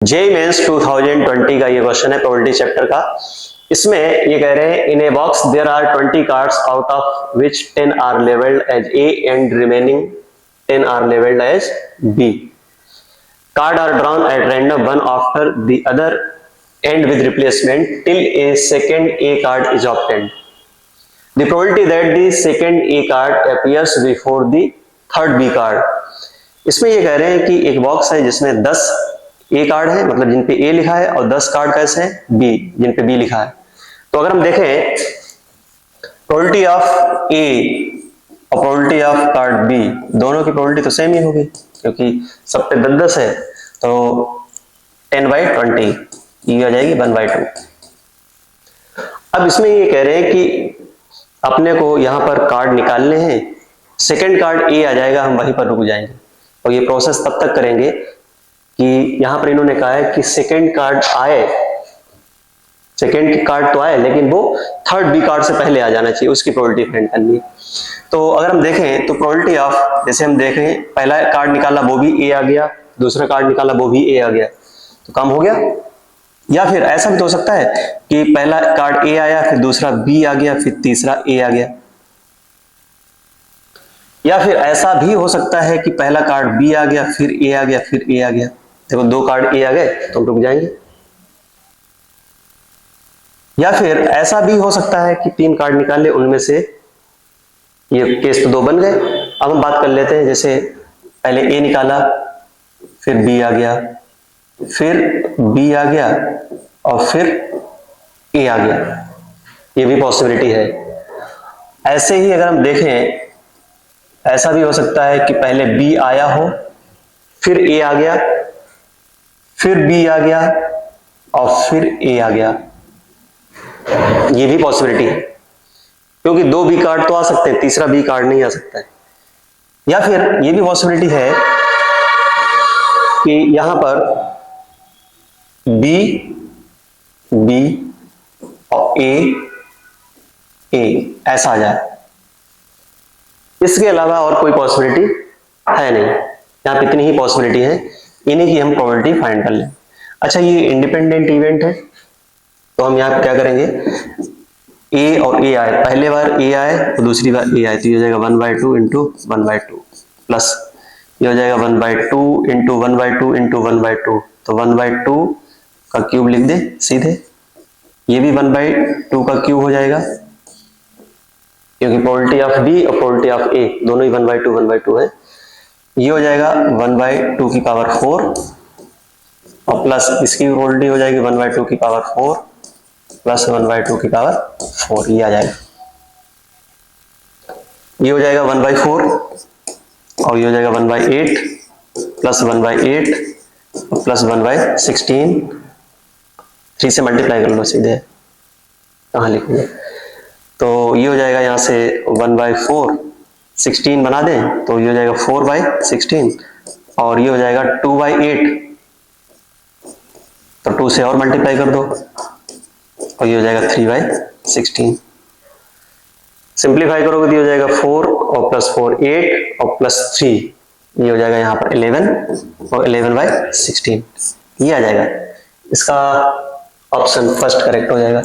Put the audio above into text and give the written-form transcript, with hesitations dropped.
JEE mains 2020 का ये question है प्रोबेबिलिटी चैप्टर का। इसमें ये कह रहे हैं in a box there are 20 cards out of which 10 are labelled as A and remaining 10 are labelled as B. Card are drawn at random one after the other and with replacement till a second A card is obtained. The probability that the second A card appears before the third B card। इसमें ये कह रहे हैं कि एक box है जिसमें 10 A card है, मतलब जिन पे A लिखा है, और 10 कार्ड कैसे हैं B, जिन पे B लिखा है। तो अगर हम देखें प्रोबेबिलिटी ऑफ A और प्रोबेबिलिटी ऑफ कार्ड B, दोनों की प्रोबेबिलिटी तो सेम ही होगी क्योंकि सब पे 10-10 है, तो 10/20 ये आ जाएगी 1/2। अब इसमें ये कह रहे हैं कि अपने को यहां पर कार्ड निकालने हैं, सेकंड कार्ड ए आ जाएगा, हम वहीं पर रुक जाएंगे और ये प्रोसेस तब तक करेंगे कि यहां पर इन्होंने कहा है कि सेकंड कार्ड आए, सेकंड कार्ड तो आए लेकिन वो थर्ड बी कार्ड से पहले आ जाना चाहिए, उसकी प्रोबेबिलिटी फाइंड करनी है। तो अगर हम देखें तो प्रोबेबिलिटी ऑफ, जैसे हम देखें पहला कार्ड निकाला वो भी ए आ गया, दूसरा कार्ड निकाला वो भी ए आ गया, तो काम हो गया। या फिर ऐसा भी तो हो सकता है कि पहला कार्ड ए आया, फिर दूसरा बी आ गया, फिर तीसरा ए आ गया। या फिर ऐसा भी हो सकता है कि पहला कार्ड बी आ गया, फिर ए आ गया, फिर ए आ गया। देखो 2 कार्ड ए आ गए तो हम रुक जाएंगे। या फिर ऐसा भी हो सकता है कि 3 कार्ड निकाले, उनमें से ये केस तो 2 बन गए। अब हम बात कर लेते हैं, जैसे पहले ए निकाला, फिर बी आ गया, फिर बी आ गया और फिर ए आ गया, ये भी पॉसिबिलिटी है। ऐसे ही अगर हम देखें, ऐसा भी हो सकता है कि पहले बी आया हो, फिर ए आ गया, फिर बी आ गया और फिर ए आ गया, ये भी पॉसिबिलिटी है क्योंकि 2 बी कार्ड तो आ सकते हैं, तीसरा बी कार्ड नहीं आ सकता है। या फिर ये भी पॉसिबिलिटी है कि यहां पर बी बी और ए ऐसा आ जाए। इसके अलावा और कोई पॉसिबिलिटी है नहीं, यहाँ पे इतनी ही पॉसिबिलिटी है, इन्हीं की हम प्रोबेबिलिटी फाइंड कर लें। अच्छा, ये इंडिपेंडेंट इवेंट है तो हम यहाँ पे क्या करेंगे, ए और ए आए, पहले बार ए आए और दूसरी बार ए आए, तो ये हो जाएगा 1/2 इंटू 1/2 प्लस ये हो जाएगा 1/2 इंटू 1/2 इंटू 1/2, तो 1/2 का क्यूब लिख दे सीधे, ये भी 1/2 का क्यूब हो जाएगा क्योंकि प्रोबेबिलिटी ऑफ बी और प्रोबेबिलिटी ऑफ ए दोनों ही 1/2 है। ये हो जाएगा 1/2 की पावर 4 और प्लस इसकी प्रोबेबिलिटी हो जाएगी 1/2 की पावर 4 प्लस 1/2 की पावर 4, ये आ जाएगा। ये हो जाएगा 1/4 और ये हो जाएगा 1/8 प्लस 1/8 प्लस 1/16, 3 से मल्टीप्लाई कर लो सीधे, कहाँ लिखेंगे, तो ये हो जाएगा यहाँ से 1/4, 16 बना दें तो ये हो जाएगा 4/16 और ये हो जाएगा 2/8, तो 2 से और मल्टीप्लाई कर दो और ये हो जाएगा 3/16। सिंप्लीफाई करोगे तो ये हो जाएगा 4 और प्लस 4 8 और प्लस 3, ये हो जाएगा यहाँ पर 11 और 11/16, ये आ जाएगा। इसका ऑप्शन फर्स्ट करेक्ट हो जाएगा।